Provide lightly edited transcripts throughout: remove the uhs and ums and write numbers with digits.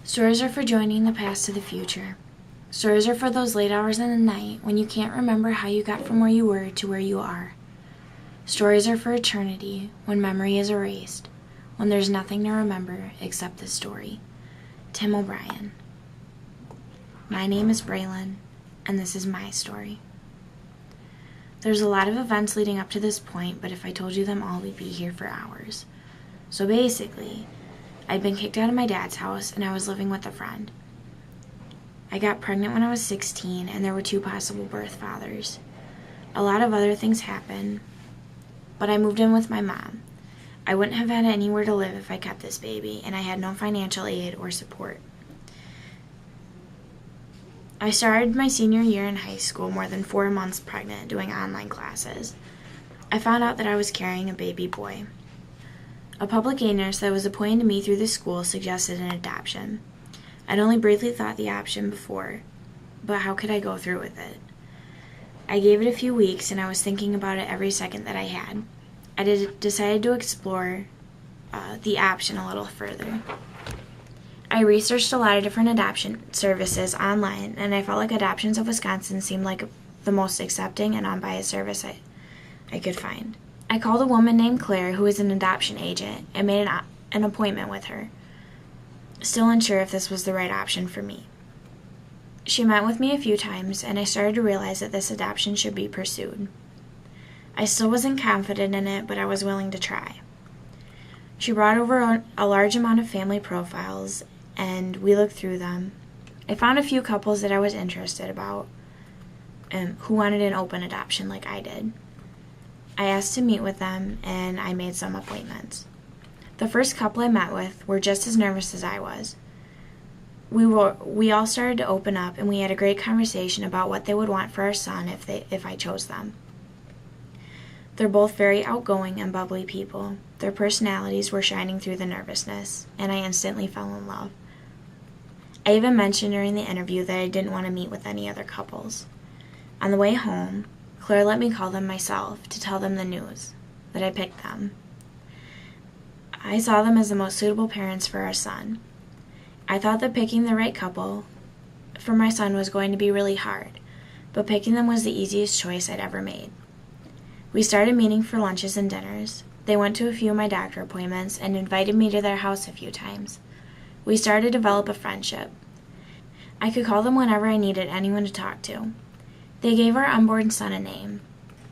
Stories are for joining the past to the future. Stories are for those late hours in the night when you can't remember how you got from where you were to where you are. Stories are for eternity, when memory is erased, when there's nothing to remember except the story. Tim O'Brien. My name is Braylon, and this is my story. There's a lot of events leading up to this point, but if I told you them all, we'd be here for hours. So basically, I'd been kicked out of my dad's house, and I was living with a friend. I got pregnant when I was 16, and there were 2 possible birth fathers. A lot of other things happened, but I moved in with my mom. I wouldn't have had anywhere to live if I kept this baby, and I had no financial aid or support. I started my senior year in high school more than 4 months pregnant doing online classes. I found out that I was carrying a baby boy. A public aid nurse that was appointed to me through the school suggested an adoption. I'd only briefly thought the option before, but how could I go through with it? I gave it a few weeks, and I was thinking about it every second that I had. I decided to explore the option a little further. I researched a lot of different adoption services online, and I felt like Adoptions of Wisconsin seemed like the most accepting and unbiased service I could find. I called a woman named Claire, who is an adoption agent, and made an appointment with her, still unsure if this was the right option for me. She met with me a few times, and I started to realize that this adoption should be pursued. I still wasn't confident in it, but I was willing to try. She brought over a large amount of family profiles, and we looked through them. I found a few couples that I was interested about, who wanted an open adoption like I did. I asked to meet with them, and I made some appointments. The first couple I met with were just as nervous as I was. We all started to open up, and we had a great conversation about what they would want for our son if I chose them. They're both very outgoing and bubbly people. Their personalities were shining through the nervousness, and I instantly fell in love. I even mentioned during the interview that I didn't want to meet with any other couples. On the way home, Claire let me call them myself to tell them the news, that I picked them. I saw them as the most suitable parents for our son. I thought that picking the right couple for my son was going to be really hard, but picking them was the easiest choice I'd ever made. We started meeting for lunches and dinners. They went to a few of my doctor appointments and invited me to their house a few times. We started to develop a friendship. I could call them whenever I needed anyone to talk to. They gave our unborn son a name.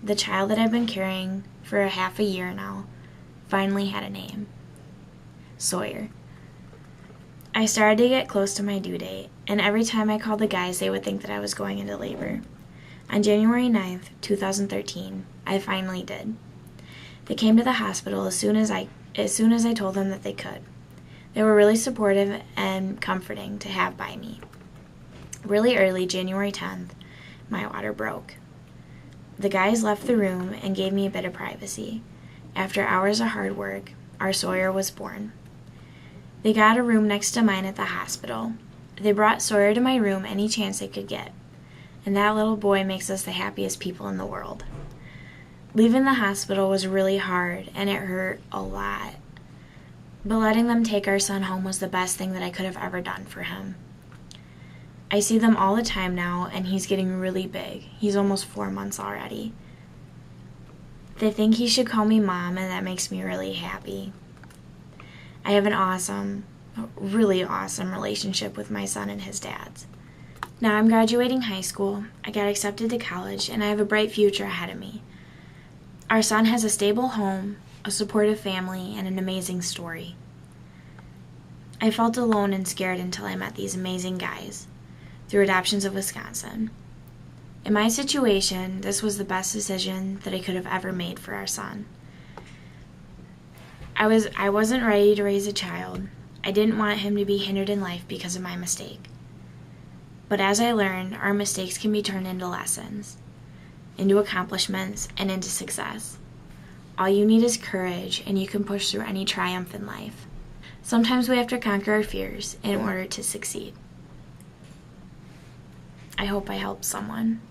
The child that I've been carrying for half a year now finally had a name. Sawyer. I started to get close to my due date, and every time I called the guys, they would think that I was going into labor. On January 9th, 2013, I finally did. They came to the hospital as soon as I told them that they could. They were really supportive and comforting to have by me. Really early, January 10th, my water broke. The guys left the room and gave me a bit of privacy. After hours of hard work, our Sawyer was born. They got a room next to mine at the hospital. They brought Sawyer to my room any chance they could get, and that little boy makes us the happiest people in the world. Leaving the hospital was really hard, and it hurt a lot. But letting them take our son home was the best thing that I could have ever done for him. I see them all the time now, and he's getting really big. He's almost 4 months already. They think he should call me Mom, and that makes me really happy. I have an awesome, really awesome relationship with my son and his dads. Now I'm graduating high school, I got accepted to college, and I have a bright future ahead of me. Our son has a stable home, a supportive family, and an amazing story. I felt alone and scared until I met these amazing guys through Adoptions of Wisconsin. In my situation, this was the best decision that I could have ever made for our son. I wasn't ready to raise a child. I didn't want him to be hindered in life because of my mistake. But as I learned, our mistakes can be turned into lessons, into accomplishments, and into success. All you need is courage, and you can push through any triumph in life. Sometimes we have to conquer our fears in order to succeed. I hope I helped someone.